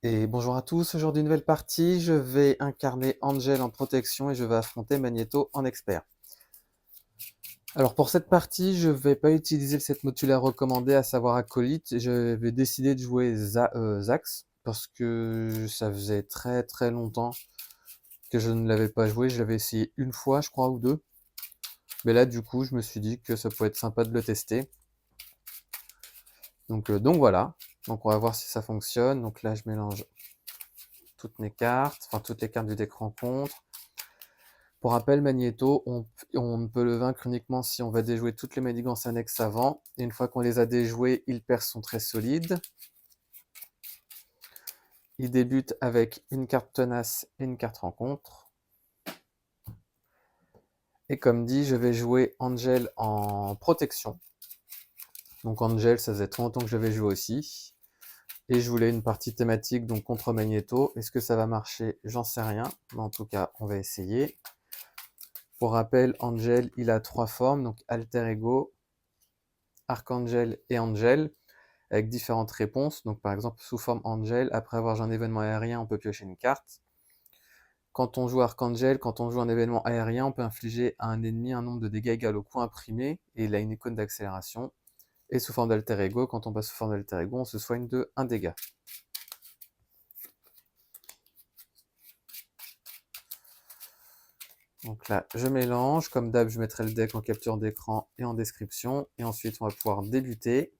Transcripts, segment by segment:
Et bonjour à tous, aujourd'hui nouvelle partie, je vais incarner Angel en protection et je vais affronter Magneto en expert. Alors pour cette partie, je vais pas utiliser le set modulaire recommandé, à savoir Acolyte, je vais décider de jouer Zax, parce que ça faisait très très longtemps que je ne l'avais pas joué, je l'avais essayé une fois je crois ou deux, mais là du coup je me suis dit que ça pourrait être sympa de le tester. Donc voilà, donc on va voir si ça fonctionne, donc là je mélange toutes mes cartes, enfin toutes les cartes du deck rencontre. Pour rappel, Magneto, on ne peut le vaincre uniquement si on va déjouer toutes les manigances annexes avant. Et une fois qu'on les a déjouées, il perd son très solide. Il débute avec une carte tenace et une carte rencontre. Et comme dit, je vais jouer Angel en protection. Donc Angel, ça faisait trop longtemps que je l'avais joué aussi. Et je voulais une partie thématique, donc contre Magneto. Est-ce que ça va marcher? J'en sais rien. Mais en tout cas, on va essayer. Pour rappel, Angel, il a 3 formes, donc Alter Ego, Archangel et Angel, avec différentes réponses. Donc par exemple, sous forme Angel, après avoir joué un événement aérien, on peut piocher une carte. Quand on joue Archangel, quand on joue un événement aérien, on peut infliger à un ennemi un nombre de dégâts égal au coût imprimé, et il a une icône d'accélération. Et sous forme d'alter ego, quand on passe sous forme d'alter ego, on se soigne de 1 dégât. Donc là, je mélange. Comme d'hab, je mettrai le deck en capture d'écran et en description. Et ensuite, on va pouvoir débuter.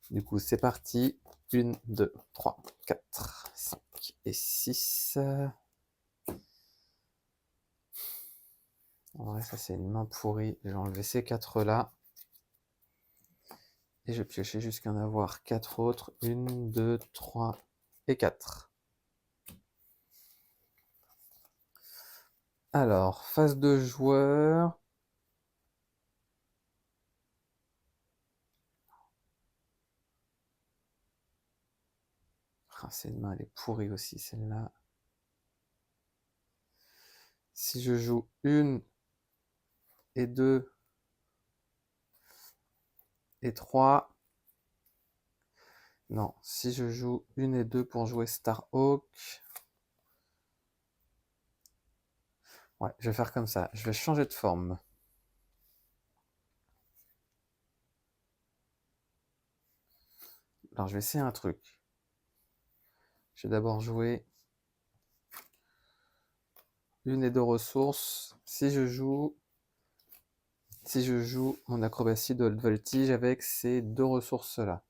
Du coup, c'est parti. 1, 2, 3, 4, 5 et 6. En vrai, ça c'est une main pourrie. Je vais enlever ces 4 là. Et je vais piocher jusqu'à en avoir 4 autres. 1, 2, 3 et 4. Alors, phase de joueur. Ah, cette main, elle est pourrie aussi, celle-là. Si je joue 1 et 2 et 3. Non, si je joue 1 et 2 pour jouer Starhawk. Ouais, je vais faire comme ça. Je vais changer de forme. Alors, je vais essayer un truc. Je vais d'abord jouer 1 et 2 ressources. Si je joue mon acrobatie de haute voltige avec ces 2 ressources-là.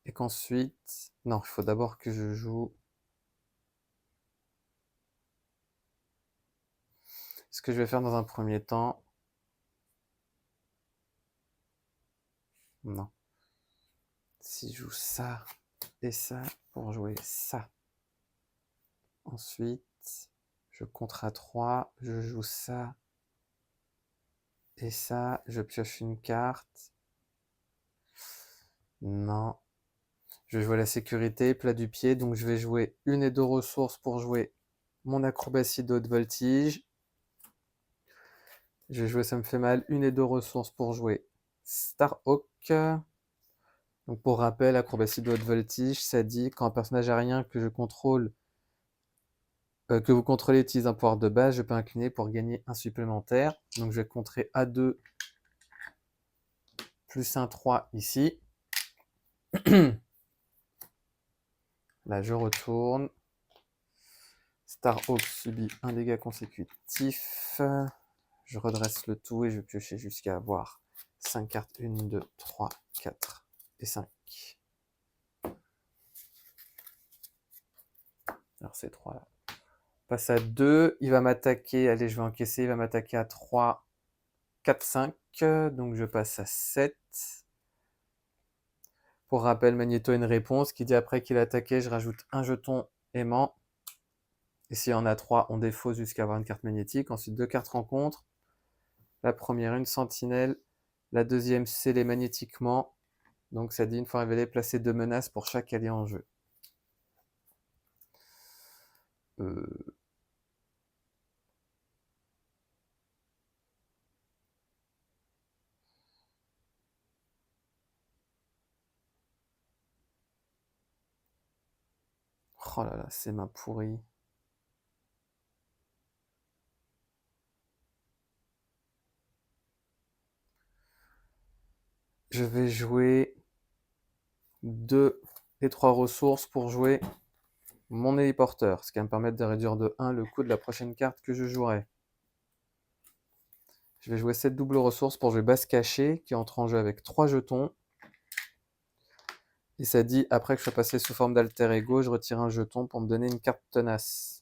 Et qu'ensuite... Non, il faut d'abord que je joue... Ce que je vais faire dans un premier temps... Non. Si je joue ça et ça pour jouer ça. Ensuite, je compte à 3, je joue ça et ça, je pioche une carte. Non. Je vais jouer la sécurité, plat du pied, donc je vais jouer 1 et 2 ressources pour jouer mon acrobatie de haute voltige. Je vais jouer, ça me fait mal, 1 et 2 ressources pour jouer Starhawk. Donc pour rappel, acrobatie de haute voltige, ça dit quand un personnage aérien que je contrôle, que vous contrôlez utilise un pouvoir de base, je peux incliner pour gagner un supplémentaire. Donc je vais contrer A2 plus un 3 ici. Là je retourne. Starhawk subit un dégât consécutif. Je redresse le tout et je vais piocher jusqu'à avoir 5 cartes. 1, 2, 3, 4 et 5. Alors ces 3 là. Passe à 2, il va m'attaquer, allez je vais encaisser, il va m'attaquer à 3, 4, 5, donc je passe à 7. Pour rappel, Magneto a une réponse qui dit après qu'il a attaqué, je rajoute un jeton aimant. Et s'il y en a 3, on défausse jusqu'à avoir une carte magnétique. Ensuite 2 cartes rencontres. La première, une sentinelle. La deuxième, scellée magnétiquement. Donc ça dit une fois révélé, placer 2 menaces pour chaque allié en jeu. Euh... Oh là là, c'est main pourrie. Je vais jouer 2 et 3 ressources pour jouer mon héliporteur, ce qui va me permettre de réduire de 1 le coût de la prochaine carte que je jouerai. Je vais jouer cette double ressource pour jouer base cachée, qui entre en jeu avec 3 jetons. Et ça dit, après que je sois passé sous forme d'alter ego, je retire un jeton pour me donner une carte tenace.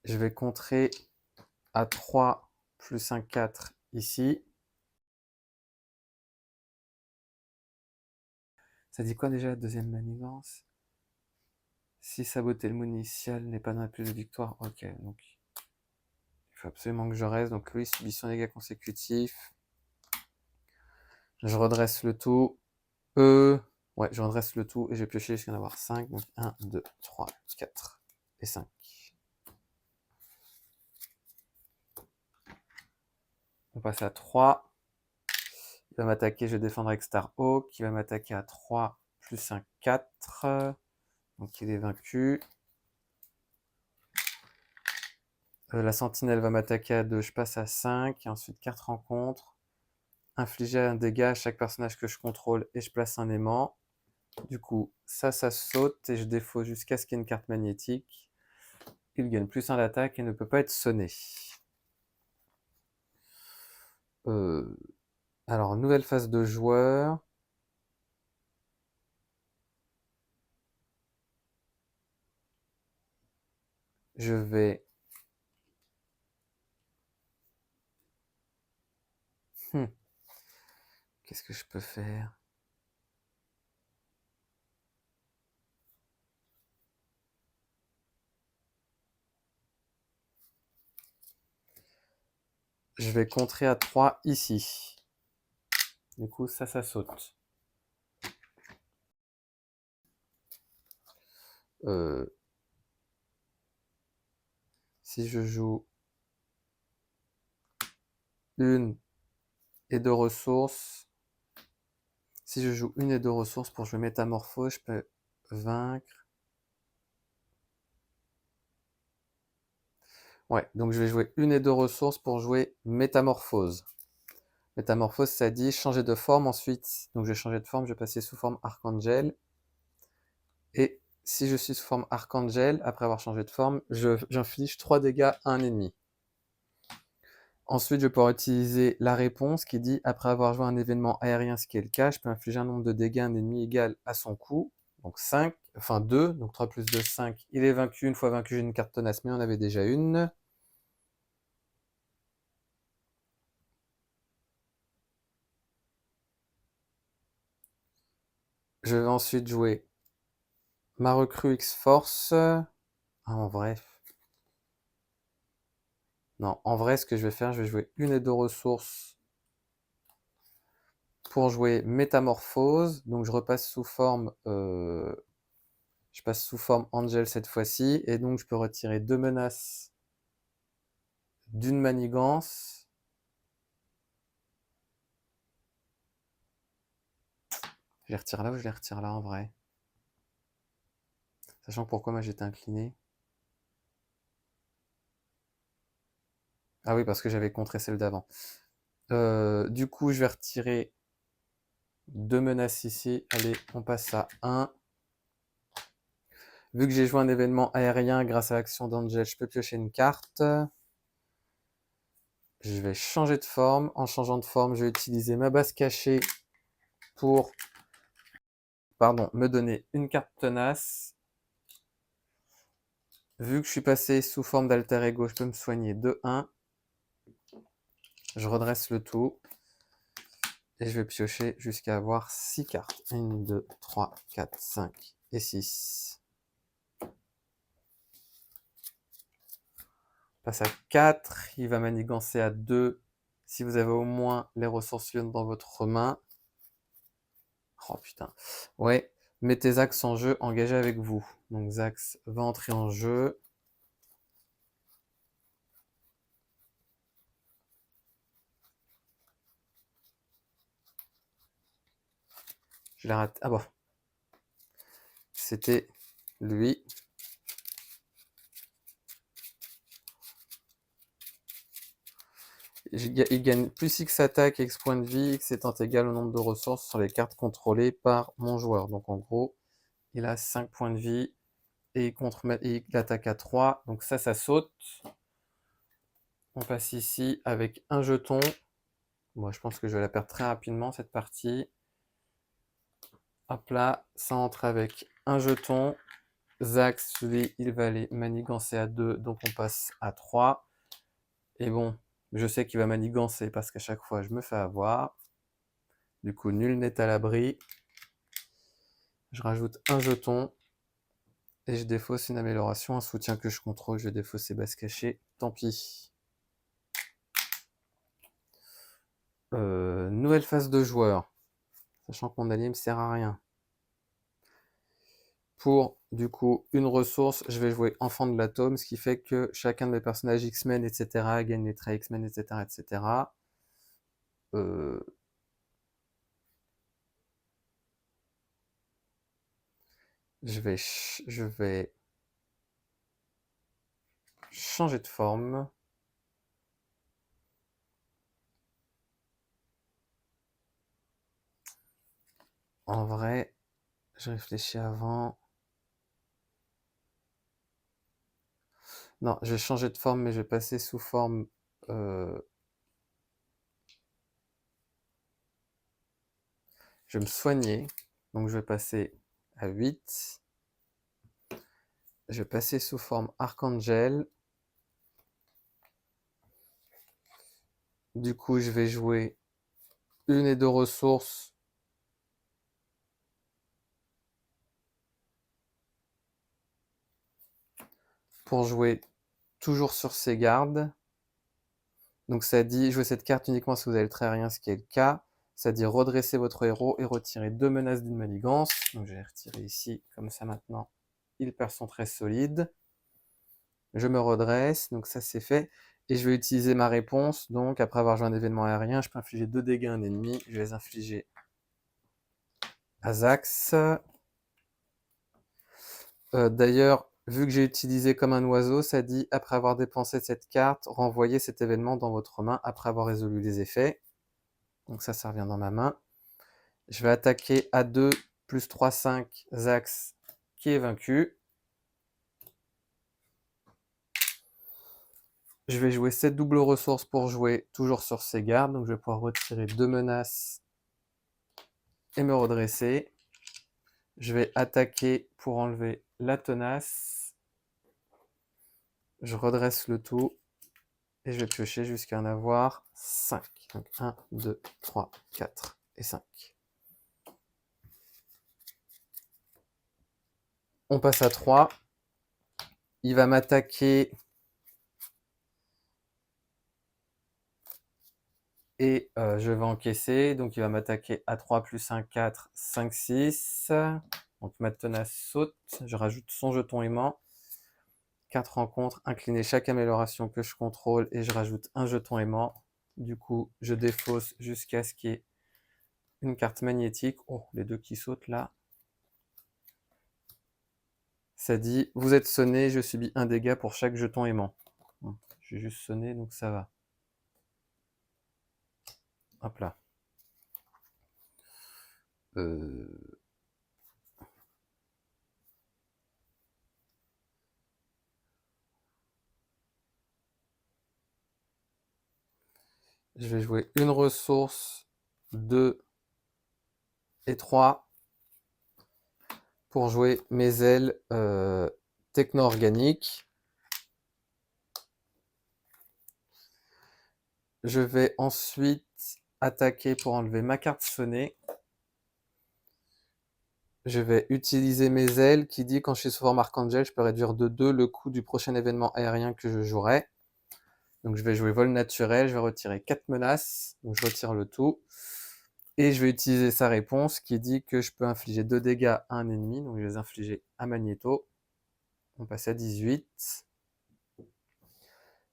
Je vais contrer à 3 plus un 4 ici. Ça dit quoi déjà la deuxième manigance? Si saboter le mot initial n'est pas dans la plus de victoire, ok, donc il faut absolument que je reste. Donc lui, subissons des dégâts consécutifs. Je redresse le tout. Ouais, je redresse le tout et je vais piocher jusqu'à en avoir 5. Donc 1, 2, 3, 4 et 5. On passe à 3. Il va m'attaquer, je vais défendre avec Starhawk. Qui va m'attaquer à 3 plus un 4. Donc il est vaincu. La sentinelle va m'attaquer à 2, je passe à 5. Et ensuite, carte rencontre. Infliger un dégât à chaque personnage que je contrôle et je place un aimant. Du coup, ça saute et je défausse jusqu'à ce qu'il y ait une carte magnétique. Il gagne plus 1 d'attaque et ne peut pas être sonné. Alors, nouvelle phase de joueur. Je vais... Qu'est-ce que je peux faire? Je vais contrer à 3 ici. Du coup, ça saute. Si je joue 1 et 2 ressources, si je joue 1 et 2 ressources pour jouer métamorphose, je peux vaincre. Ouais, donc je vais jouer 1 et 2 ressources pour jouer métamorphose. Métamorphose, ça dit changer de forme ensuite. Donc je vais changer de forme, je vais passer sous forme Archangel. Et si je suis sous forme Archangel, après avoir changé de forme, j'inflige 3 dégâts à un ennemi. Ensuite, je peux utiliser la réponse qui dit, après avoir joué un événement aérien, ce qui est le cas, je peux infliger un nombre de dégâts à un ennemi égal à son coût. Donc 5, enfin 2, donc 3 plus 2, 5. Il est vaincu, une fois vaincu, j'ai une carte tenace, mais on avait déjà une. Je vais ensuite jouer ma recrue X-Force. Ah, en vrai. Non, en vrai, ce que je vais faire, je vais jouer 1 et 2 ressources pour jouer métamorphose. Donc je repasse sous forme... je passe sous forme Angel cette fois-ci. Et donc je peux retirer 2 menaces d'une manigance. Je les retire là ou je les retire là en vrai? Sachant que pourquoi moi j'étais incliné. Ah oui, parce que j'avais contré celle d'avant. Du coup, je vais retirer 2 menaces ici. Allez, on passe à 1. Vu que j'ai joué un événement aérien grâce à l'action d'Angel, je peux piocher une carte. Je vais changer de forme. En changeant de forme, je vais utiliser ma base cachée pour me donner une carte tenace. Vu que je suis passé sous forme d'alter ego, je peux me soigner de 1. Je redresse le tout. Et je vais piocher jusqu'à avoir 6 cartes. 1, 2, 3, 4, 5 et 6. Passe à 4. Il va manigancer à 2. Si vous avez au moins les ressources suivantes dans votre main. Oh putain. Ouais. Mettez Zax en jeu, engagez avec vous. Donc Zax va entrer en jeu. Je l'ai raté. Ah bon. C'était lui. Il gagne plus X attaque et X points de vie, X étant égal au nombre de ressources sur les cartes contrôlées par mon joueur. Donc en gros, il a 5 points de vie et il attaque à 3. Donc ça saute. On passe ici avec un jeton. Moi, je pense que je vais la perdre très rapidement cette partie. Hop là, ça entre avec un jeton. Zax, lui, il va aller manigancer à 2, donc on passe à 3. Et bon, je sais qu'il va manigancer parce qu'à chaque fois, je me fais avoir. Du coup, nul n'est à l'abri. Je rajoute un jeton. Et je défausse une amélioration, un soutien que je contrôle. Je défausse ses bases cachées. Tant pis. Nouvelle phase de joueur. Sachant que mon allié me sert à rien. Pour, du coup, une ressource, je vais jouer Enfant de l'Atome, ce qui fait que chacun de mes personnages X-Men, etc., gagne les traits X-Men, etc., etc. Je vais changer de forme. En vrai, je réfléchis avant. Non, je vais changer de forme, mais je vais passer sous forme... je vais me soigner. Donc je vais passer à 8. Je vais passer sous forme Archangel. Du coup, je vais jouer une et deux ressources. Pour jouer toujours sur ses gardes. Donc ça dit jouer cette carte uniquement si vous avez le trait aérien, ce qui est le cas. Ça dit redresser votre héros et retirer 2 menaces d'une manigance. Donc je vais retirer ici, comme ça maintenant, il perd son trait solide. Je me redresse, donc ça c'est fait. Et je vais utiliser ma réponse. Donc après avoir joué un événement aérien, je peux infliger 2 dégâts à un ennemi. Je vais les infliger à Zax. D'ailleurs, vu que j'ai utilisé comme un oiseau, ça dit après avoir dépensé cette carte, renvoyez cet événement dans votre main après avoir résolu les effets. Donc ça revient dans ma main. Je vais attaquer à 2 plus 3, 5, Zax qui est vaincu. Je vais jouer cette double ressource pour jouer toujours sur ses gardes. Donc je vais pouvoir retirer 2 menaces et me redresser. Je vais attaquer pour enlever la tenace. Je redresse le tout. Et je vais piocher jusqu'à en avoir 5. Donc 1, 2, 3, 4 et 5. On passe à 3. Il va m'attaquer. Et je vais encaisser. Donc il va m'attaquer à 3 plus 1, 4, 5, 6. Donc ma tenace saute. Je rajoute son jeton aimant. 4 rencontres. Incliner chaque amélioration que je contrôle. Et je rajoute un jeton aimant. Du coup, je défausse jusqu'à ce qu'il y ait une carte magnétique. Oh, les deux qui sautent là. Ça dit, vous êtes sonné, je subis un dégât pour chaque jeton aimant. Bon, je vais juste sonner, donc ça va. Hop là. Je vais jouer une ressource, 2 et 3 pour jouer mes ailes techno-organiques. Je vais ensuite attaquer pour enlever ma carte sonnée. Je vais utiliser mes ailes qui dit quand je suis sous forme Archangel, je peux réduire de 2 le coût du prochain événement aérien que je jouerai. Donc je vais jouer vol naturel, je vais retirer 4 menaces, donc je retire le tout. Et je vais utiliser sa réponse qui dit que je peux infliger 2 dégâts à un ennemi, donc je vais les infliger à Magneto. On passe à 18.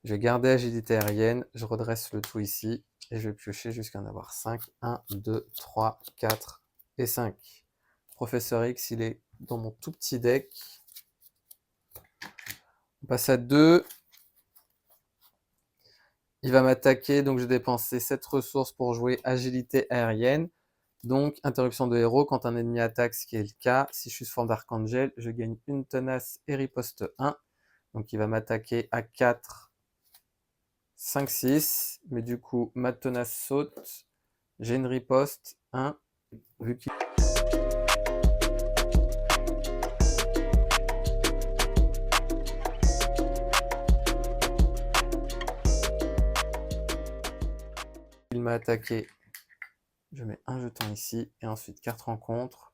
Je vais garder agilité aérienne, je redresse le tout ici, et je vais piocher jusqu'à en avoir 5. 1, 2, 3, 4 et 5. Professeur X, il est dans mon tout petit deck. On passe à 2. Il va m'attaquer, donc je vais dépenser 7 ressources pour jouer agilité aérienne. Donc, interruption de héros, quand un ennemi attaque, ce qui est le cas, si je suis sous forme d'Archangel, je gagne une tenace et riposte 1. Donc, il va m'attaquer à 4, 5, 6. Mais du coup, ma tenace saute. J'ai une riposte 1, vu qu'il m'a attaqué. Je mets un jeton ici, et ensuite carte rencontre.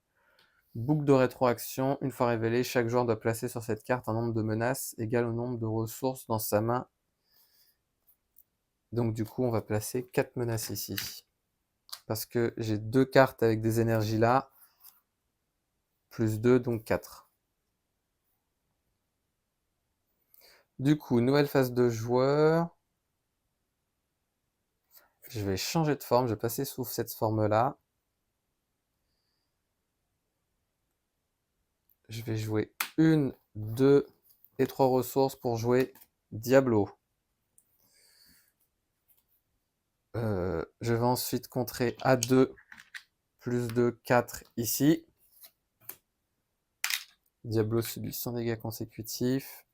Boucle de rétroaction, une fois révélée, chaque joueur doit placer sur cette carte un nombre de menaces égal au nombre de ressources dans sa main. Donc du coup, on va placer 4 menaces ici. Parce que j'ai 2 cartes avec des énergies là, plus 2, donc 4. Du coup, nouvelle phase de joueur. Je vais changer de forme, je vais passer sous cette forme-là. Je vais jouer 1, 2 et 3 ressources pour jouer Diablo. Je vais ensuite contrer A2, plus 2, 4 ici. Diablo subit 100 dégâts consécutifs.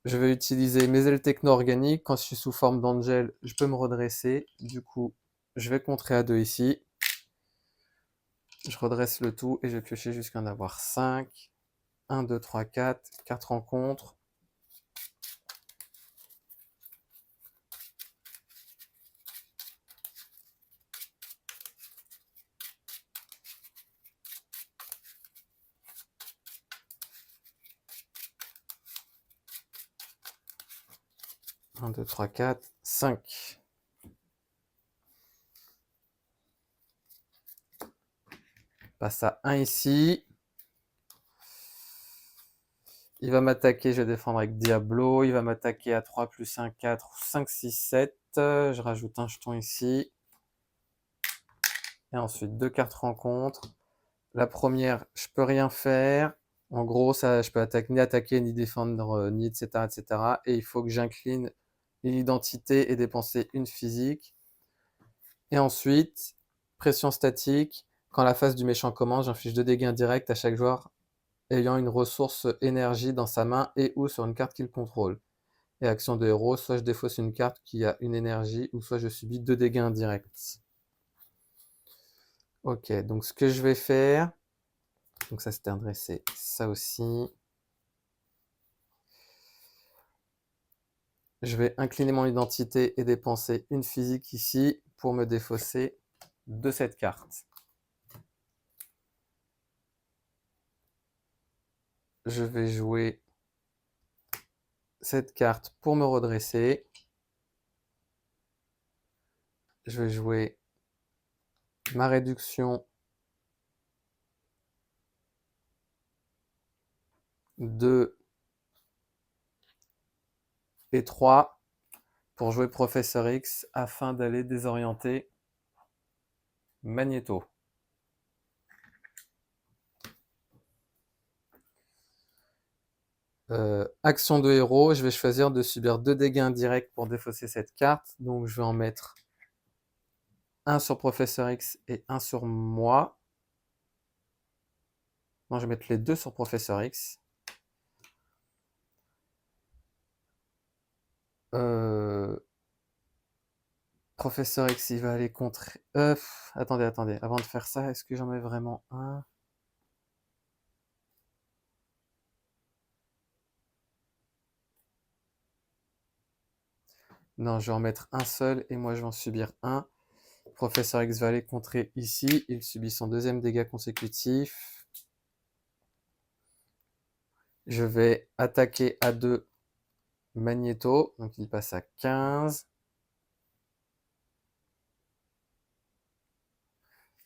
Je vais utiliser mes ailes techno-organiques. Quand je suis sous forme d'Angel, je peux me redresser. Du coup, je vais contrer A2 ici. Je redresse le tout et je vais piocher jusqu'à en avoir 5. 1, 2, 3, 4. 4 rencontres. Un, 2, 3, 4, 5. Passe à 1 ici. Il va m'attaquer, je vais défendre avec Diablo. Il va m'attaquer à 3 plus 1, 4, 5, 6, 7. Je rajoute un jeton ici. Et ensuite, 2 cartes rencontres. La première, je peux rien faire. En gros, ça, je peux ni attaquer, ni défendre, ni etc., etc. Et il faut que j'incline une identité et dépenser une physique. Et ensuite, pression statique. Quand la phase du méchant commence, j'inflige 2 dégâts indirects à chaque joueur ayant une ressource énergie dans sa main et ou sur une carte qu'il contrôle. Et action de héros, soit je défausse une carte qui a une énergie, ou soit je subis 2 dégâts indirects. Ok, donc ce que je vais faire, donc ça c'était redressé, ça aussi. Je vais incliner mon identité et dépenser une physique ici pour me défausser de cette carte. Je vais jouer cette carte pour me redresser. Je vais jouer ma réduction 2 et 3 pour jouer Professeur X afin d'aller désorienter Magneto. Action de héros, je vais choisir de subir 2 dégâts indirects pour défausser cette carte. Donc je vais en mettre un sur Professeur X et un sur moi. Non, je vais mettre les deux sur Professeur X. Professeur X, il va aller contre... attendez. Avant de faire ça, est-ce que j'en mets vraiment un? Non, je vais en mettre un seul et moi je vais en subir un. Professeur X va aller contrer ici. Il subit son deuxième dégât consécutif. Je vais attaquer à 2 Magneto. Donc il passe à 15.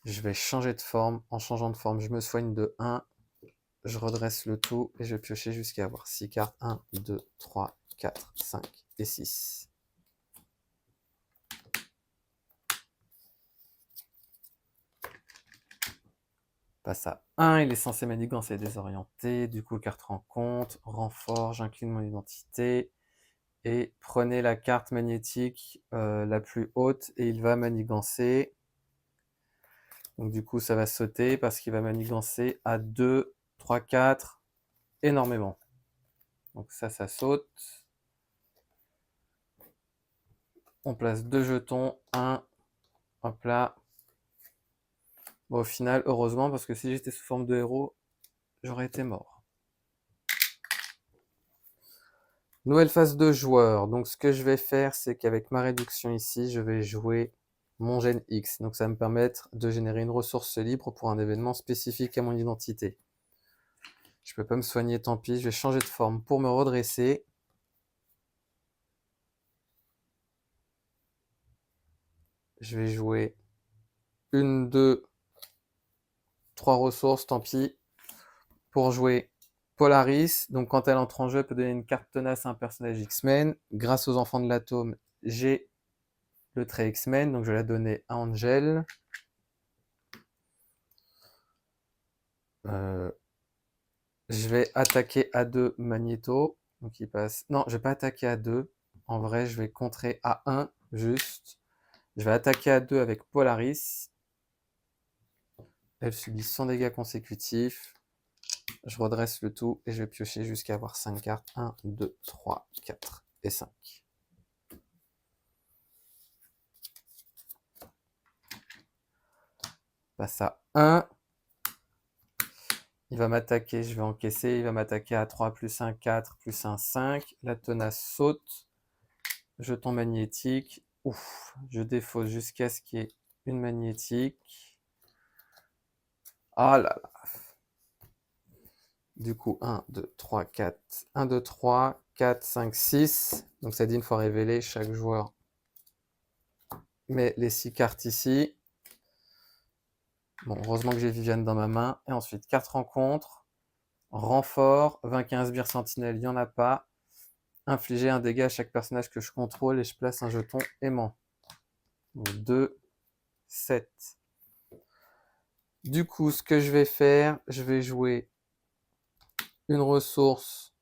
Je vais changer de forme. En changeant de forme, je me soigne de 1. Je redresse le tout et je vais piocher jusqu'à avoir 6 cartes. 1, 2, 3, 4, 5 et 6. passe à 1, il est censé manigancer et désorienter, du coup carte rencontre, renfort, j'incline mon identité, et prenez la carte magnétique la plus haute et il va manigancer. Donc du coup ça va sauter parce qu'il va manigancer à 2, 3, 4, énormément. Donc ça saute. On place 2 jetons, 1, hop là. Bon, au final, heureusement, parce que si j'étais sous forme de héros, j'aurais été mort. Nouvelle phase de joueur. Donc ce que je vais faire, c'est qu'avec ma réduction ici, je vais jouer mon gène X. Donc ça va me permettre de générer une ressource libre pour un événement spécifique à mon identité. Je peux pas me soigner, tant pis. Je vais changer de forme pour me redresser. Je vais jouer 1, 2, 3 ressources, tant pis. Pour jouer Polaris, donc quand elle entre en jeu, elle peut donner une carte tenace à un personnage X-Men. Grâce aux enfants de l'atome, j'ai le trait X-Men, donc je vais la donner à Angel. Je vais attaquer A2 Magneto, donc il passe... Non, je vais pas attaquer A2. En vrai, je vais contrer A1, juste. Je vais attaquer A2 avec Polaris. Elle subit 100 dégâts consécutifs. Je redresse le tout et je vais piocher jusqu'à avoir 5 cartes. 1, 2, 3, 4 et 5. Passe à 1. Il va m'attaquer, je vais encaisser. Il va m'attaquer à 3, plus 1, 4, plus 1, 5. La tenace saute. Jeton magnétique. Ouf, je défausse jusqu'à ce qu'il y ait une magnétique. Ah là là. Du coup, 1, 2, 3, 4. 1, 2, 3, 4, 5, 6. Donc ça dit une fois révélé, chaque joueur met les 6 cartes ici. Bon, heureusement que j'ai Viviane dans ma main. Et ensuite, carte rencontre. Renfort. Vainquez un sbire sentinelle, il n'y en a pas. Infliger un dégât à chaque personnage que je contrôle et je place un jeton aimant. Donc 2, 7. Du coup, ce que je vais faire, je vais jouer une ressource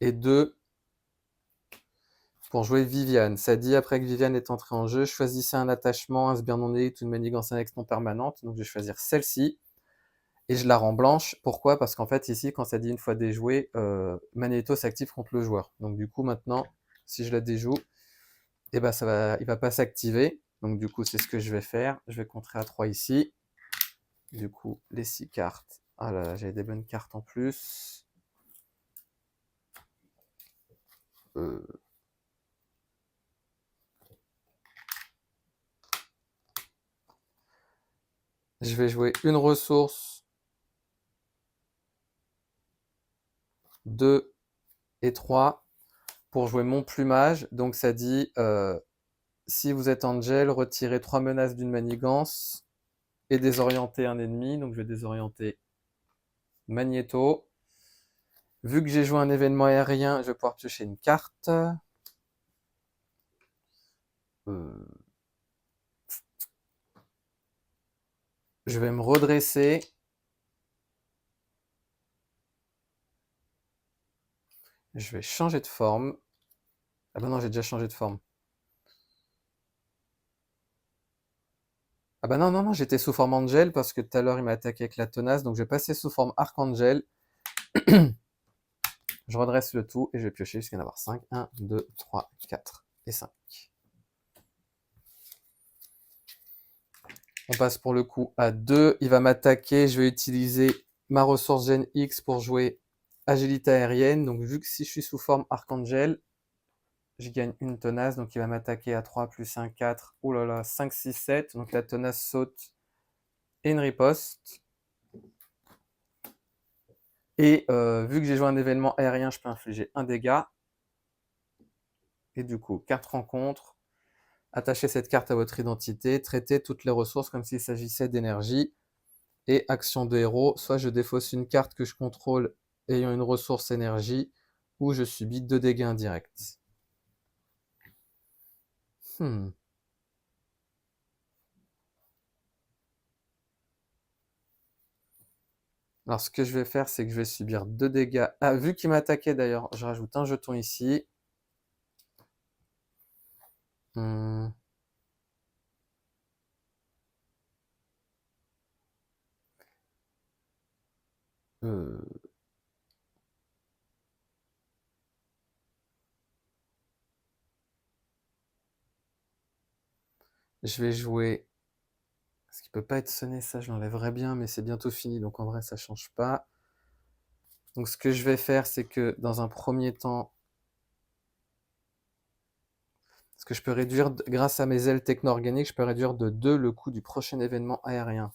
et 2 pour jouer Viviane. Ça dit, après que Viviane est entrée en jeu, choisissez un attachement, un sbire non élite ou une manigance annexe non permanente. Donc je vais choisir celle-ci et je la rends blanche. Pourquoi? Parce qu'en fait, ici, quand ça dit une fois déjoué, Magneto s'active contre le joueur. Donc du coup, maintenant, si je la déjoue, eh ben, il va pas s'activer. Donc du coup, c'est ce que je vais faire. Je vais contrer à 3 ici. Du coup, les 6 cartes. Ah là là, j'ai des bonnes cartes en plus. Je vais jouer une ressource, 2 et 3 pour jouer mon plumage. Donc ça dit, si vous êtes Angel, retirez 3 menaces d'une manigance et désorientez un ennemi. Donc je vais désorienter Magneto. Vu que j'ai joué un événement aérien, je vais pouvoir piocher une carte. Je vais me redresser. Je vais changer de forme. Ah bah non, j'ai déjà changé de forme. Ah bah non, non, non, j'étais sous forme Angel parce que tout à l'heure il m'a attaqué avec la tenace. Donc je vais passer sous forme Archangel. Je redresse le tout et je vais piocher jusqu'à en avoir 5. 1, 2, 3, 4 et 5. On passe pour le coup à 2. Il va m'attaquer. Je vais utiliser ma ressource Gen X pour jouer agilité aérienne. Donc vu que si je suis sous forme Archangel, je gagne une tenace. Donc il va m'attaquer à 3 plus 1, 4. Ouh là là, 5, 6, 7. Donc la tenace saute et une riposte. Et vu que j'ai joué un événement aérien, je peux infliger un dégât. Et du coup, carte rencontre. Attachez cette carte à votre identité. Traitez toutes les ressources comme s'il s'agissait d'énergie. Et action de héros, soit je défausse une carte que je contrôle ayant une ressource énergie, ou je subis 2 dégâts indirects. Alors, ce que je vais faire, c'est que je vais subir 2 dégâts. Ah, vu qu'il m'attaquait d'ailleurs, je rajoute un jeton ici. Hmm. Euh, je vais jouer. Ce qui peut pas être sonné, ça je l'enlèverais bien, mais c'est bientôt fini, donc en vrai ça change pas. Donc ce que je vais faire, c'est que dans un premier temps, ce que je peux réduire, grâce à mes ailes techno-organiques, je peux réduire de 2 le coût du prochain événement aérien.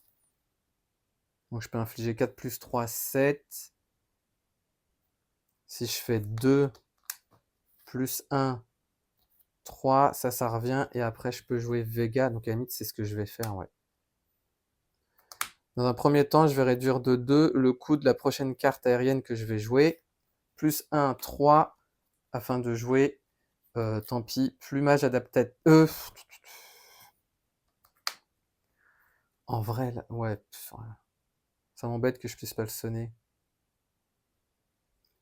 Donc je peux infliger 4 plus 3, 7. Si je fais 2 plus 1, 3, ça revient. Et après, je peux jouer Vega. Donc à la limite, c'est ce que je vais faire, ouais. Dans un premier temps, je vais réduire de 2 le coût de la prochaine carte aérienne que je vais jouer. Plus 1, 3, afin de jouer, tant pis, plumage adaptatif. En vrai, là, ouais, ça m'embête que je puisse pas le sonner.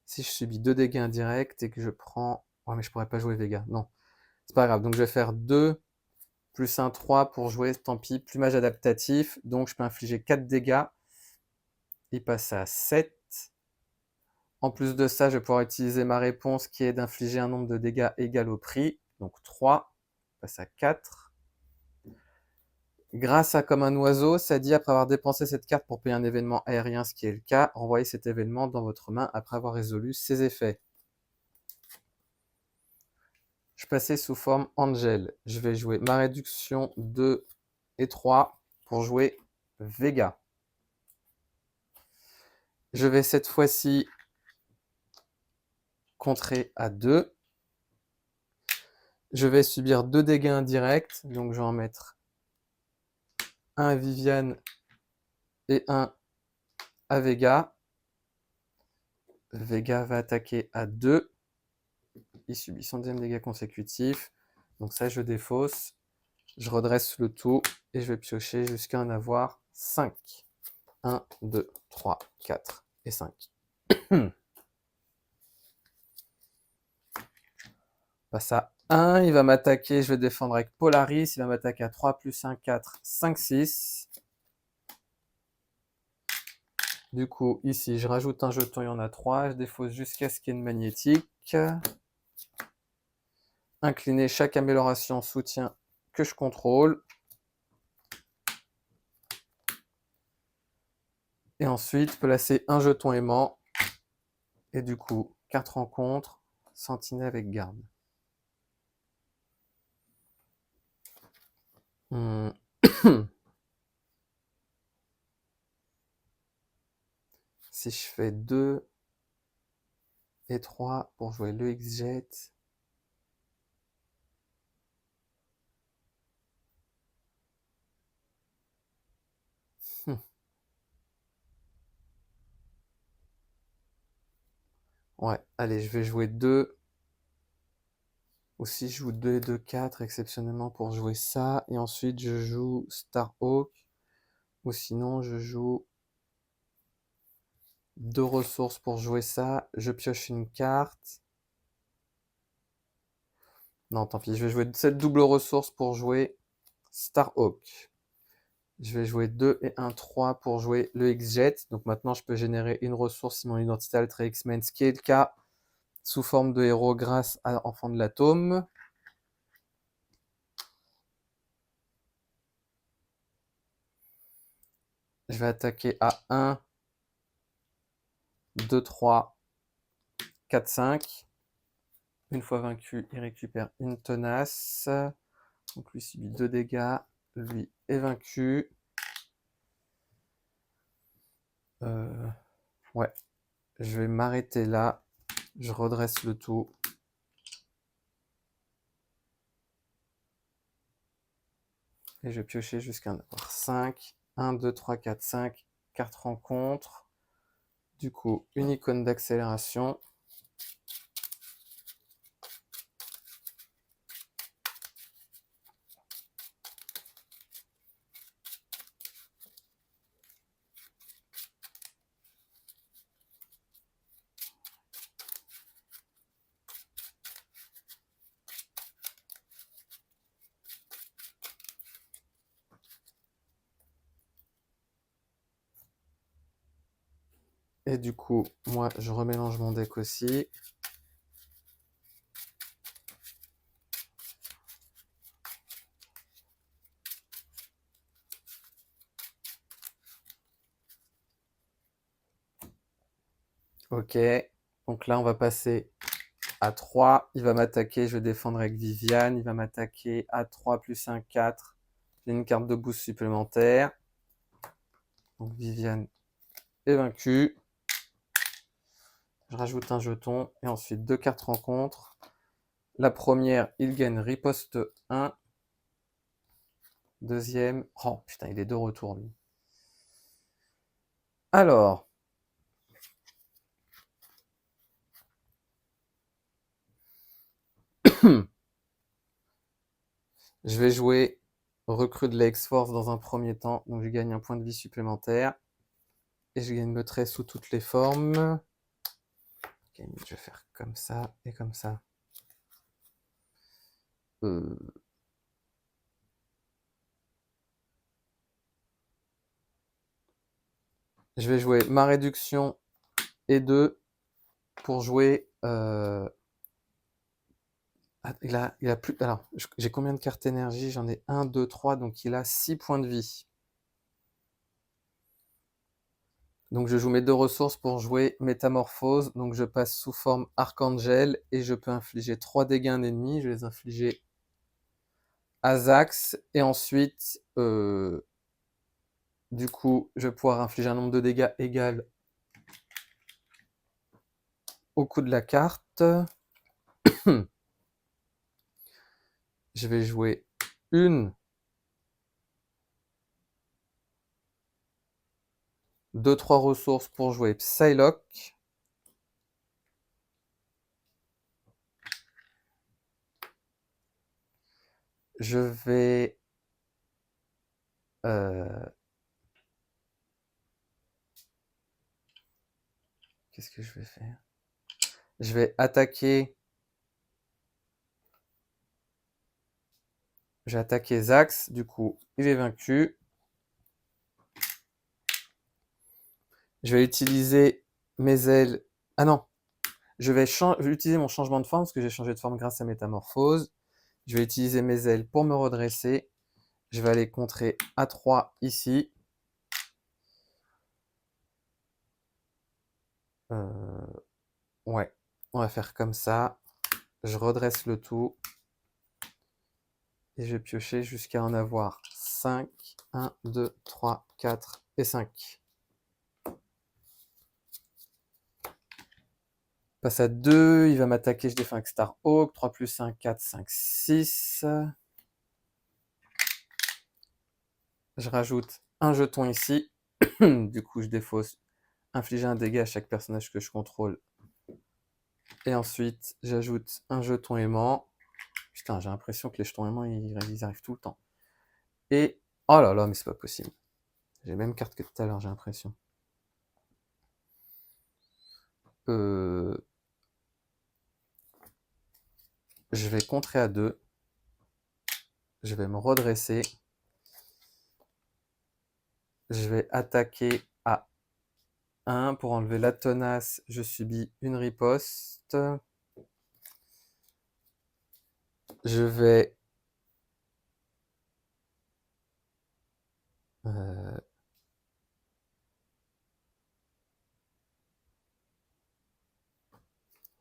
Si je subis 2 dégâts indirects et que je prends... Ouais, mais je pourrais pas jouer Vega. Non, c'est pas grave. Donc je vais faire 2 plus 1, 3 pour jouer, tant pis, plumage adaptatif. Donc je peux infliger 4 dégâts. Il passe à 7. En plus de ça, je vais pouvoir utiliser ma réponse qui est d'infliger un nombre de dégâts égal au prix. Donc 3. Il passe à 4. Grâce à Comme un oiseau, ça dit après avoir dépensé cette carte pour payer un événement aérien, ce qui est le cas, renvoyez cet événement dans votre main après avoir résolu ses effets. Je passais sous forme Angel. Je vais jouer ma réduction 2 et 3 pour jouer Vega. Je vais cette fois-ci contrer à 2. Je vais subir 2 dégâts indirects, donc je vais en mettre un à Viviane et un à Vega. Vega va attaquer à 2. Il subit son deuxième dégât consécutif. Donc ça, je défausse. Je redresse le tout et je vais piocher jusqu'à en avoir 5. 1, 2, 3, 4 et 5. Passe à 1, il va m'attaquer, je vais défendre avec Polaris, il va m'attaquer à 3 plus 1, 4, 5, 6. Du coup, ici, je rajoute un jeton, il y en a 3, je défausse jusqu'à ce qu'il y ait une magnétique. Incliner chaque amélioration soutien que je contrôle. Et ensuite, placer un jeton aimant. Et du coup, 4 rencontres, sentinelle avec garde. Si je fais 2 et 3 pour jouer le X-Jet. Ouais, allez, je vais jouer 2. Ou si je joue 2 et 2, 4, exceptionnellement pour jouer ça. Et ensuite, je joue Starhawk. Ou sinon, je joue 2 ressources pour jouer ça. Je pioche une carte. Non, tant pis, je vais jouer cette double ressource pour jouer Starhawk. Je vais jouer 2 et 1, 3 pour jouer le X-Jet. Donc maintenant, je peux générer une ressource si mon identité altérée X-Men, ce qui est le cas, sous forme de héros grâce à Enfant de l'Atome. Je vais attaquer à 1, 2, 3, 4, 5. Une fois vaincu, il récupère une tenace. Donc lui subit 2 dégâts. Lui est vaincu. Ouais, je vais m'arrêter là. Je redresse le tout. Et je vais piocher jusqu'à en avoir 5. 1, 2, 3, 4, 5. 4 rencontres. Du coup, une icône d'accélération. Et du coup, moi, je remélange mon deck aussi. Ok. Donc là, on va passer à 3. Il va m'attaquer. Je vais défendre avec Viviane. Il va m'attaquer à 3 plus 1, 4. J'ai une carte de boost supplémentaire. Donc Viviane est vaincue. Je rajoute un jeton. Et ensuite, 2 cartes rencontre. La première, il gagne riposte 1. Deuxième. Oh putain, il est de retour lui. Alors. Je vais jouer recrue de la X-Force dans un premier temps. Donc je gagne un point de vie supplémentaire. Et je gagne le trait sous toutes les formes. Okay, je vais faire comme ça et comme ça. Je vais jouer ma réduction et 2 pour jouer. Il a plus. Alors, j'ai combien de cartes énergie? J'en ai 1, 2, 3. Donc il a 6 points de vie. Donc je joue mes 2 ressources pour jouer Métamorphose. Donc je passe sous forme Archangel et je peux infliger 3 dégâts à un ennemi. Je vais les infliger à Zax. Et ensuite, du coup, je vais pouvoir infliger un nombre de dégâts égal au coût de la carte. Je vais jouer une, 2, 3 ressources pour jouer Psylocke. Je vais qu'est-ce que je vais faire? Je vais attaquer. J'ai attaqué Zax, du coup, il est vaincu. Je vais utiliser mes ailes. Ah non, je vais utiliser mon changement de forme parce que j'ai changé de forme grâce à Métamorphose. Je vais utiliser mes ailes pour me redresser. Je vais aller contrer à 3 ici. Ouais, on va faire comme ça. Je redresse le tout. Et je vais piocher jusqu'à en avoir 5. 1, 2, 3, 4 et 5. Passe à 2, il va m'attaquer, je défends avec Starhawk. 3 plus 1, 4, 5, 6. Je rajoute un jeton ici. Du coup, je défausse. Infliger un dégât à chaque personnage que je contrôle. Et ensuite, j'ajoute un jeton aimant. Putain, j'ai l'impression que les jetons aimants, ils arrivent tout le temps. Et... Oh là là, mais c'est pas possible. J'ai la même carte que tout à l'heure, j'ai l'impression. Je vais contrer à 2. Je vais me redresser. Je vais attaquer à 1. Pour enlever la tenace, je subis une riposte. Je vais...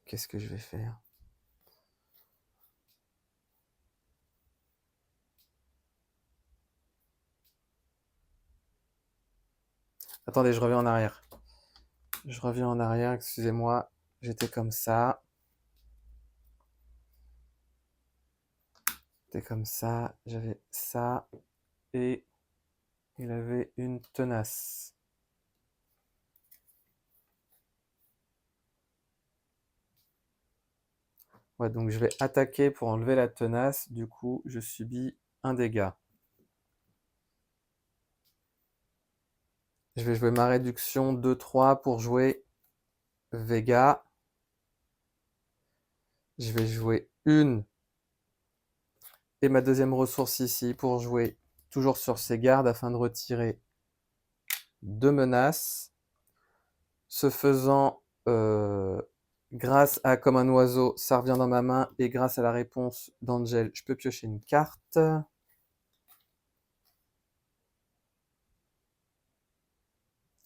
Qu'est-ce que je vais faire? Attendez, je reviens en arrière. Je reviens en arrière, excusez-moi. J'étais comme ça. J'étais comme ça. J'avais ça. Et il avait une tenace. Ouais, donc je vais attaquer pour enlever la tenace. Du coup, je subis un dégât. Je vais jouer ma réduction 2-3 pour jouer Vega. Je vais jouer une et ma deuxième ressource ici pour jouer toujours sur ses gardes afin de retirer 2 menaces. Ce faisant, grâce à Comme un oiseau, ça revient dans ma main, et grâce à la réponse d'Angel, je peux piocher une carte.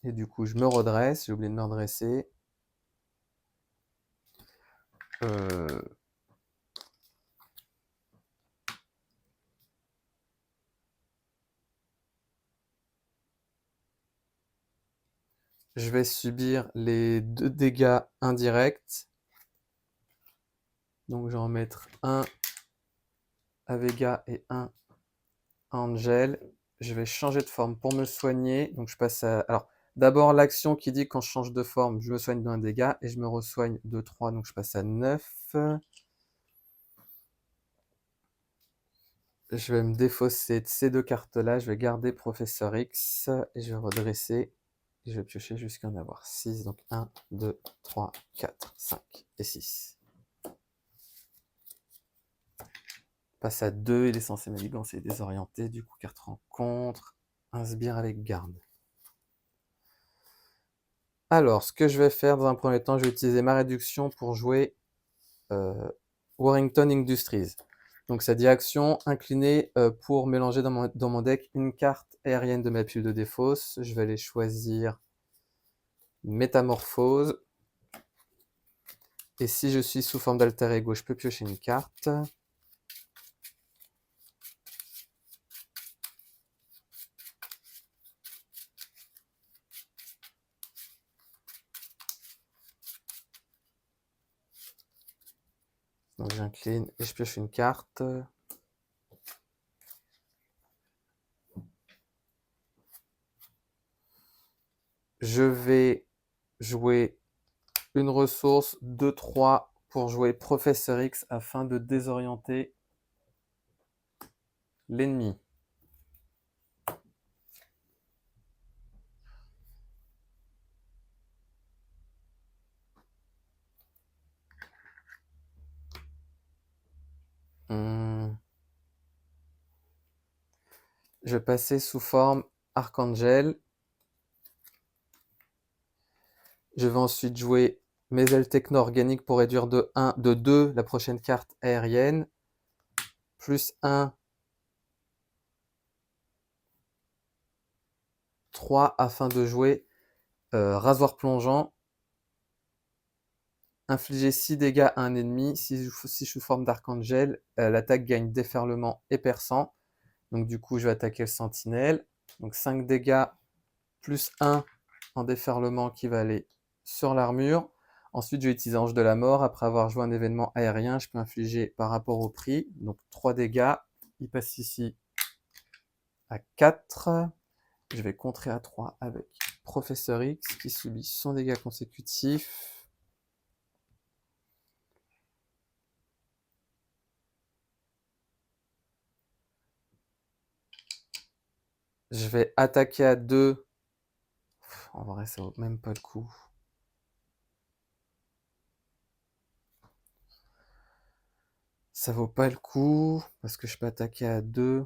Et du coup, je me redresse, j'ai oublié de me redresser. Je vais subir les 2 dégâts indirects. Donc je vais en mettre un à Vega et un à Angel. Je vais changer de forme pour me soigner. Donc je passe à... Alors, d'abord l'action qui dit quand je change de forme, je me soigne d'un dégât et je me resoigne de 3. Donc je passe à 9. Je vais me défausser de ces 2 cartes-là. Je vais garder Professeur X et je vais redresser. Et je vais piocher jusqu'à en avoir 6. Donc 1, 2, 3, 4, 5 et 6. Passe à 2, il est censé manigancer et désorienter. Du coup, carte rencontre. Un sbire avec garde. Alors, ce que je vais faire dans un premier temps, je vais utiliser ma réduction pour jouer Warrington Industries. Donc ça dit action, incliné pour mélanger dans mon deck une carte aérienne de ma pile de défausse. Je vais aller choisir Métamorphose. Et si je suis sous forme d'alter ego, je peux piocher une carte. Donc j'incline et je pioche une carte. Je vais jouer une ressource 2-3 pour jouer Professeur X afin de désorienter l'ennemi. Je vais passer sous forme Archangel. Je vais ensuite jouer mes ailes techno-organiques pour réduire de 2 la prochaine carte aérienne. Plus 1, 3 afin de jouer rasoir plongeant. Infliger 6 dégâts à un ennemi. Si je suis sous forme d'Archangel, l'attaque gagne déferlement et perçant. Donc du coup, je vais attaquer le sentinelle. Donc 5 dégâts plus 1 en déferlement qui va aller sur l'armure. Ensuite, je vais utiliser Ange de la Mort. Après avoir joué un événement aérien, je peux infliger par rapport au prix. Donc 3 dégâts. Il passe ici à 4. Je vais contrer à 3 avec Professeur X qui subit son dégât consécutif. Je vais attaquer à 2. En vrai, ça vaut même pas le coup. Ça vaut pas le coup parce que je peux attaquer à 2.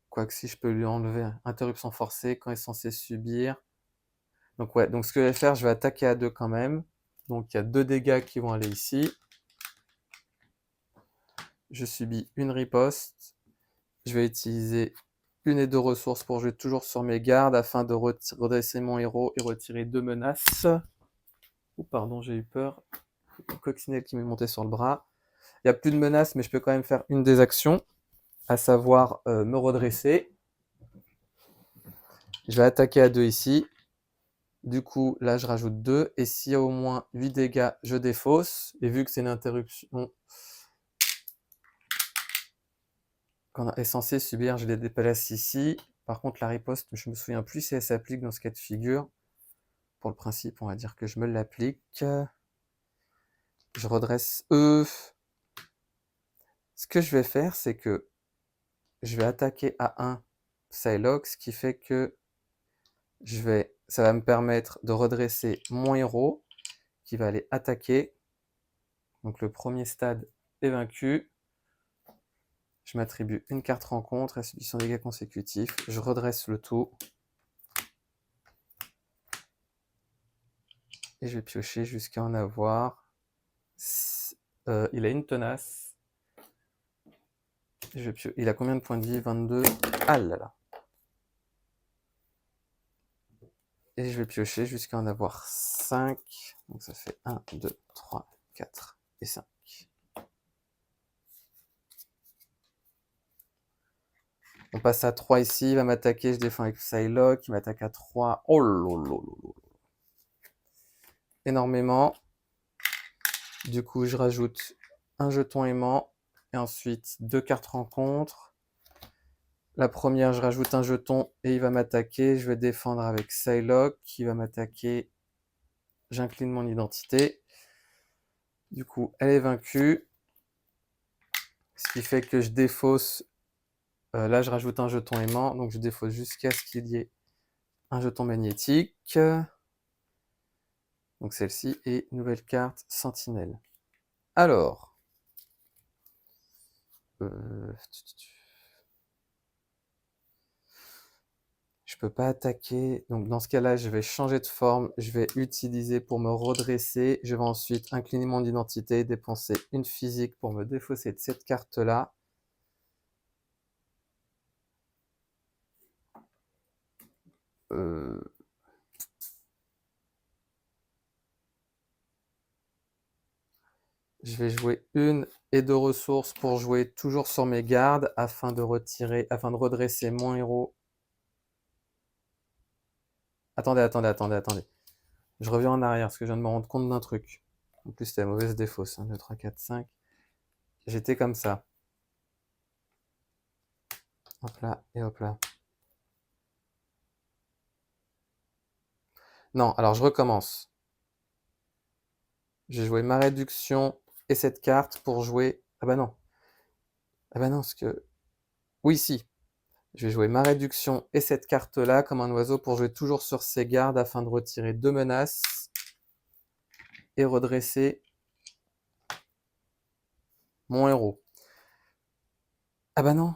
Quoique si je peux lui enlever interruption forcée quand il est censé subir. Donc ouais, donc ce que je vais faire, je vais attaquer à 2 quand même. Donc il y a 2 dégâts qui vont aller ici. Je subis une riposte. Je vais utiliser une et 2 ressources pour jouer toujours sur mes gardes afin de redresser mon héros et retirer 2 menaces. Oh pardon, j'ai eu peur. Une coccinelle qui m'est montée sur le bras. Il n'y a plus de menaces, mais je peux quand même faire une des actions, à savoir me redresser. Je vais attaquer à 2 ici. Du coup, là, je rajoute 2. Et s'il y a au moins 8 dégâts, je défausse. Et vu que c'est une interruption qu'on est censé subir, je les déplace ici. Par contre, la riposte, je me souviens plus si elle s'applique dans ce cas de figure. Pour le principe, on va dire que je me l'applique. Je redresse E. Ce que je vais faire, c'est que je vais attaquer à 1 Psylocke, ce qui fait que ça va me permettre de redresser mon héros qui va aller attaquer. Donc le premier stade est vaincu. Je m'attribue une carte rencontre, elle subit son dégât consécutif. Je redresse le tout. Et je vais piocher jusqu'à en avoir. Il a une tenace. Il a combien de points de vie? 22. Ah là là. Et je vais piocher jusqu'à en avoir 5. Donc ça fait 1, 2, 3, 4 et 5. On passe à 3 ici, il va m'attaquer, je défends avec Psylocke, il m'attaque à 3. Oh lolo. Énormément. Du coup, je rajoute un jeton aimant et ensuite 2 cartes rencontre. La première, je rajoute un jeton et il va m'attaquer. Je vais défendre avec Psylocke qui va m'attaquer. J'incline mon identité. Du coup, elle est vaincue. Ce qui fait que je défausse. Là, je rajoute un jeton aimant. Donc, je défausse jusqu'à ce qu'il y ait un jeton magnétique. Donc, celle-ci est nouvelle carte Sentinelle. Alors. Je peux pas attaquer. Donc, dans ce cas-là, je vais changer de forme. Je vais utiliser pour me redresser. Je vais ensuite incliner mon identité, dépenser une physique pour me défausser de cette carte-là. Je vais jouer 1 et 2 ressources pour jouer toujours sur mes gardes afin de redresser mon héros. Attendez. Je reviens en arrière parce que je viens de me rendre compte d'un truc. En plus, c'était la mauvaise défausse. 1, 2, 3, 4, 5. J'étais comme ça. Hop là et hop là. Non, alors je recommence. J'ai joué ma réduction et cette carte pour jouer... Ah bah non. Ah bah non, parce que... Oui, si. Je vais jouer ma réduction et cette carte-là comme un oiseau pour jouer toujours sur ses gardes afin de retirer 2 menaces et redresser mon héros. Ah bah non,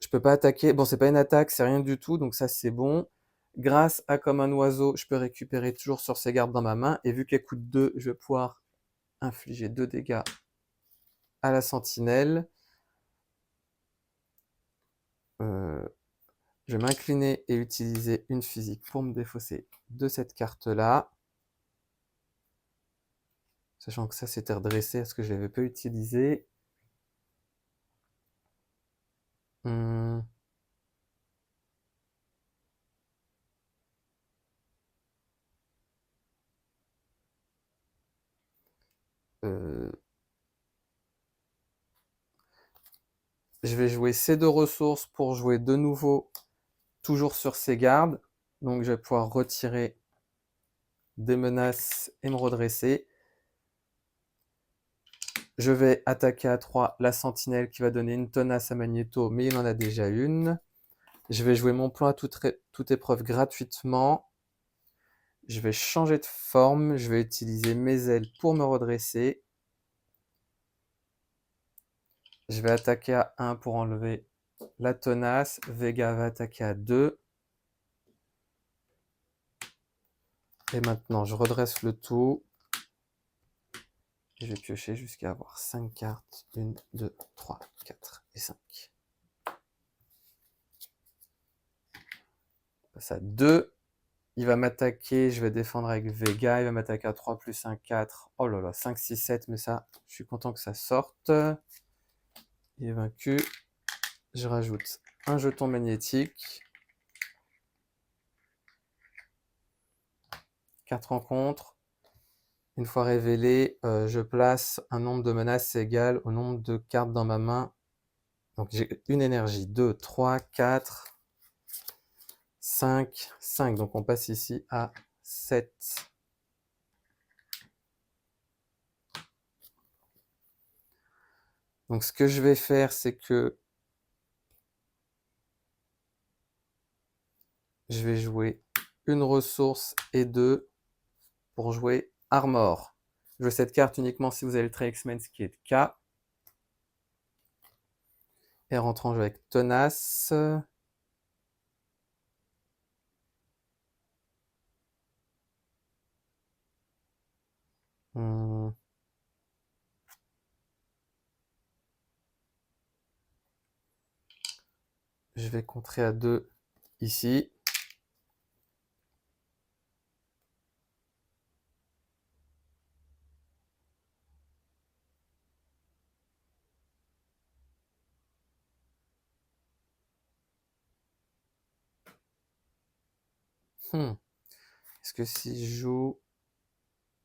je peux pas attaquer. Bon, c'est pas une attaque, c'est rien du tout, donc ça c'est bon. Grâce à comme un oiseau, je peux récupérer toujours sur ses gardes dans ma main. Et vu qu'elle coûte 2, je vais pouvoir infliger 2 dégâts à la sentinelle. Je vais m'incliner et utiliser une physique pour me défausser de cette carte-là. Sachant que ça, c'était redressé parce que je ne l'avais pas utilisé. Je vais jouer ces 2 ressources pour jouer de nouveau toujours sur ces gardes. Donc, je vais pouvoir retirer des menaces et me redresser. Je vais attaquer à 3 la sentinelle qui va donner une tenace à Magneto, mais il en a déjà une. Je vais jouer mon plan à toute épreuve gratuitement. Je vais changer de forme. Je vais utiliser mes ailes pour me redresser. Je vais attaquer à 1 pour enlever la tenace. Vega va attaquer à 2. Et maintenant, je redresse le tout. Et je vais piocher jusqu'à avoir 5 cartes. 1, 2, 3, 4 et 5. On passe à 2. Il va m'attaquer. Je vais défendre avec Vega. Il va m'attaquer à 3 plus 1, 4. Oh là là, 5, 6, 7. Mais ça, je suis content que ça sorte. Il est vaincu. Je rajoute un jeton magnétique. 4 rencontres. Une fois révélé, je place un nombre de menaces égal au nombre de cartes dans ma main. Donc j'ai une énergie. 2, 3, 4, 5, 5. Donc on passe ici à 7. Donc ce que je vais faire, c'est que je vais jouer une ressource et 2 pour jouer Armor. Je joue cette carte uniquement si vous avez le trait X-Men, ce qui est le cas. Et rentre en jeu avec Tenace. Hmm. Je vais contrer à 2 ici. Est-ce que si je joue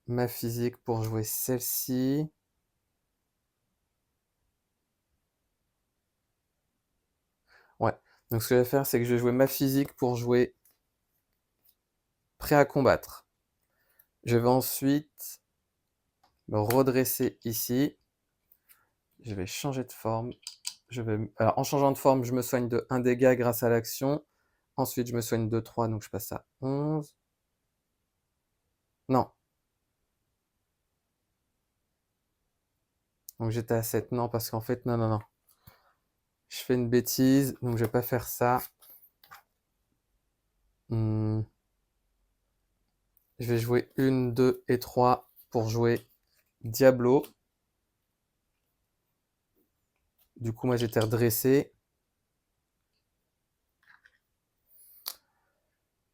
ma physique pour jouer celle-ci... Ouais. Donc ce que je vais faire, c'est que je vais jouer ma physique pour jouer prêt à combattre. Je vais ensuite me redresser ici. Je vais changer de forme. Alors, en changeant de forme, je me soigne de 1 dégât grâce à l'action. Ensuite, je me soigne de 3, donc je passe à 11. Non. Donc j'étais à 7. Non, parce qu'en fait, non, non, non. Je fais une bêtise, donc je vais pas faire ça. Je vais jouer 1, 2 et 3 pour jouer Diablo. Du coup, moi, j'étais redressé.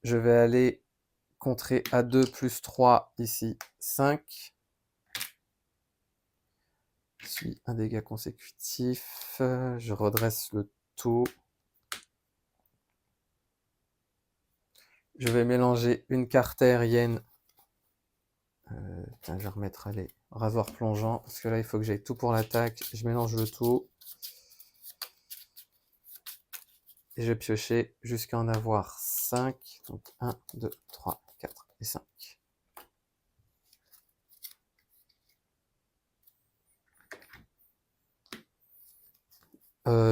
Je vais aller contrer à 2 plus 3, ici, 5. Je suis un dégât consécutif. Je redresse le tout. Je vais mélanger une carte aérienne. Tiens, je vais remettre les rasoirs plongeants, parce que là, il faut que j'aille tout pour l'attaque. Je mélange le tout. Et je vais piocher jusqu'à en avoir 5. Donc 1, 2, 3, 4 et 5.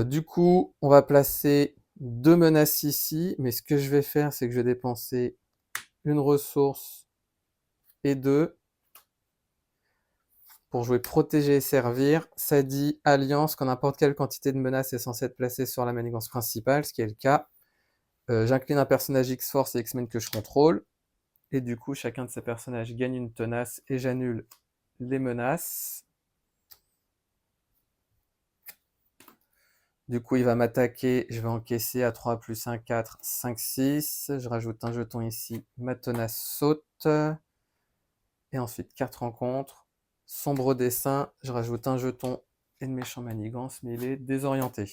Du coup, on va placer 2 menaces ici. Mais ce que je vais faire, c'est que je vais dépenser une ressource et 2 pour jouer protéger et servir. Ça dit alliance quand n'importe quelle quantité de menace est censée être placée sur la manigance principale, ce qui est le cas. J'incline un personnage X-Force et X-Men que je contrôle. Et du coup, chacun de ces personnages gagne une tenace et j'annule les menaces. Du coup, il va m'attaquer. Je vais encaisser à 3 plus 1, 4, 5, 6. Je rajoute un jeton ici. Ma tenace saute. Et ensuite, 4 rencontres. Sombre dessin. Je rajoute un jeton et de méchant manigance, mais il est désorienté.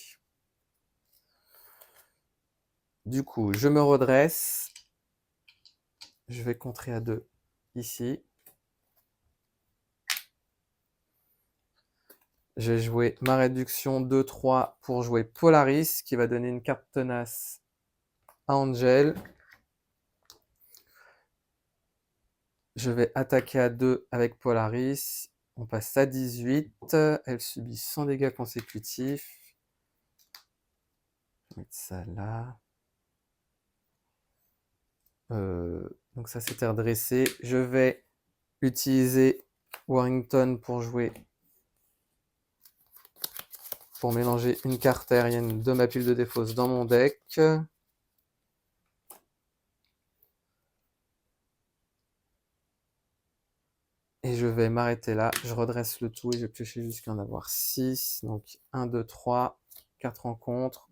Du coup, je me redresse. Je vais contrer à 2 ici. Je vais jouer ma réduction 2-3 pour jouer Polaris, qui va donner une carte tenace à Angel. Je vais attaquer à 2 avec Polaris. On passe à 18. Elle subit 100 dégâts consécutifs. Je vais mettre ça là. Donc ça s'était redressé. Je vais utiliser Warrington pour jouer, pour mélanger une carte aérienne de ma pile de défausse dans mon deck. Et je vais m'arrêter là. Je redresse le tout et je vais piocher jusqu'à en avoir 6. Donc 1, 2, 3, 4 rencontres.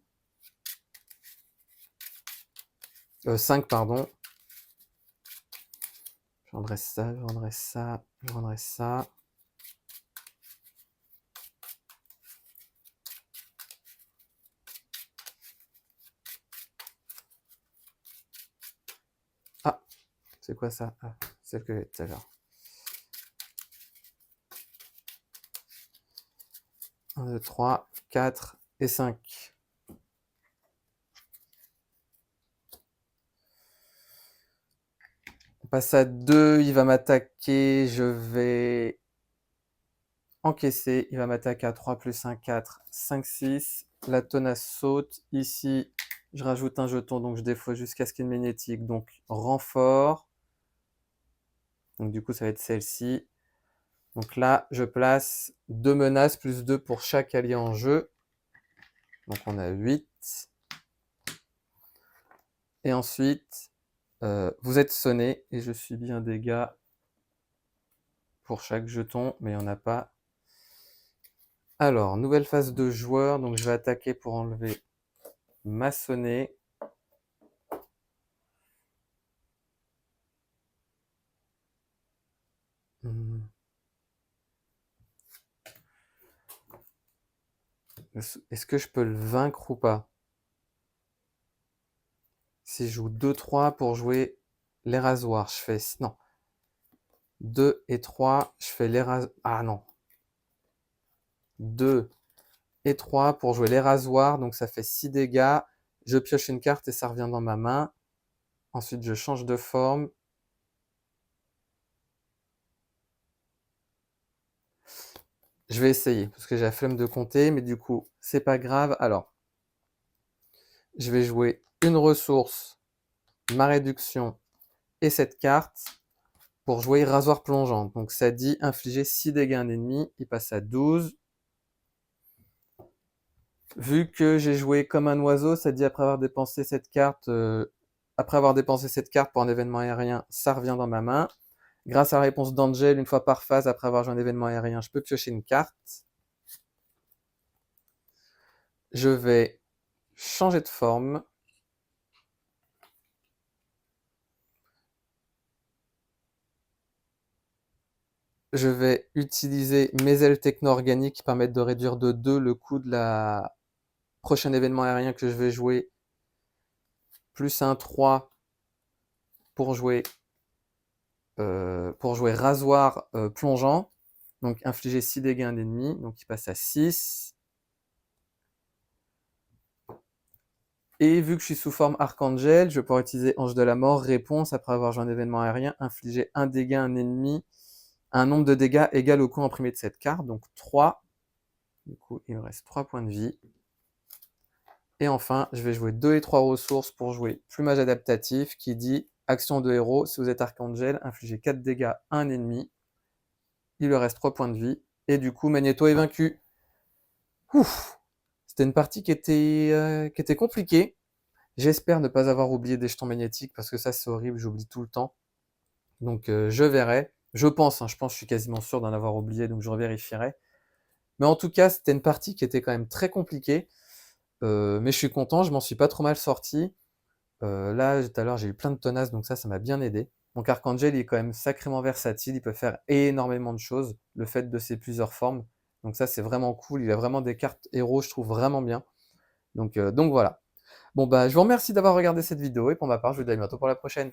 5, pardon. Je redresse ça, je redresse ça, je redresse ça. Ah, c'est quoi ça? Ah, celle que j'ai tout à l'heure. 1, 2, 3, 4 et 5. On passe à 2, il va m'attaquer, je vais encaisser, il va m'attaquer à 3 plus 1, 4, 5, 6. La tenace saute, ici je rajoute un jeton, donc je défausse jusqu'à ce qu'il y ait une magnétique, donc renfort. Donc du coup ça va être celle-ci. Donc là je place 2 menaces plus 2 pour chaque allié en jeu. Donc on a 8. Et ensuite, vous êtes sonné et je subis un dégât pour chaque jeton, mais il n'y en a pas. Alors, nouvelle phase de joueur, donc je vais attaquer pour enlever maçonner. Est-ce que je peux le vaincre ou pas? Si je joue 2-3 pour jouer les rasoirs, je fais... Non. 2 et 3, je fais les rasoirs... Ah non. 2 et 3 pour jouer les rasoirs, donc ça fait 6 dégâts. Je pioche une carte et ça revient dans ma main. Ensuite, je change de forme. Je vais essayer, parce que j'ai la flemme de compter, mais du coup, c'est pas grave. Alors, je vais jouer une ressource, ma réduction et cette carte pour jouer rasoir plongeante. Donc ça dit infliger 6 dégâts à un ennemi, il passe à 12. Vu que j'ai joué comme un oiseau, ça dit après avoir dépensé cette carte, pour un événement aérien, ça revient dans ma main. Grâce à la réponse d'Angel, une fois par phase, après avoir joué un événement aérien, je peux piocher une carte. Je vais changer de forme. Je vais utiliser mes ailes techno-organiques qui permettent de réduire de 2 le coût de la prochain événement aérien que je vais jouer, plus un 3 pour jouer rasoir plongeant. Donc infliger 6 dégâts à un ennemi, donc il passe à 6. Et vu que je suis sous forme Archangel, je vais pouvoir utiliser Ange de la Mort, réponse, après avoir joué un événement aérien, infliger un dégât à un ennemi, un nombre de dégâts égal au coût imprimé de cette carte, donc 3. Du coup, il me reste 3 points de vie. Et enfin, je vais jouer 2 et 3 ressources pour jouer plumage adaptatif qui dit action de héros, si vous êtes Archangel, infligez 4 dégâts à un ennemi. Il lui reste 3 points de vie. Et du coup, Magneto est vaincu. Ouf! C'était une partie qui était compliquée. J'espère ne pas avoir oublié des jetons magnétiques parce que ça c'est horrible, j'oublie tout le temps. Donc je verrai. Je pense, je suis quasiment sûr d'en avoir oublié, donc je revérifierai. Mais en tout cas, c'était une partie qui était quand même très compliquée. Mais je suis content, je m'en suis pas trop mal sorti. Là, tout à l'heure, j'ai eu plein de tonasses, donc ça m'a bien aidé. Donc Archangel, il est quand même sacrément versatile, il peut faire énormément de choses, le fait de ses plusieurs formes. Donc ça, c'est vraiment cool, il a vraiment des cartes héros, je trouve vraiment bien. Donc voilà. Bon bah, je vous remercie d'avoir regardé cette vidéo, et pour ma part, je vous dis à bientôt pour la prochaine.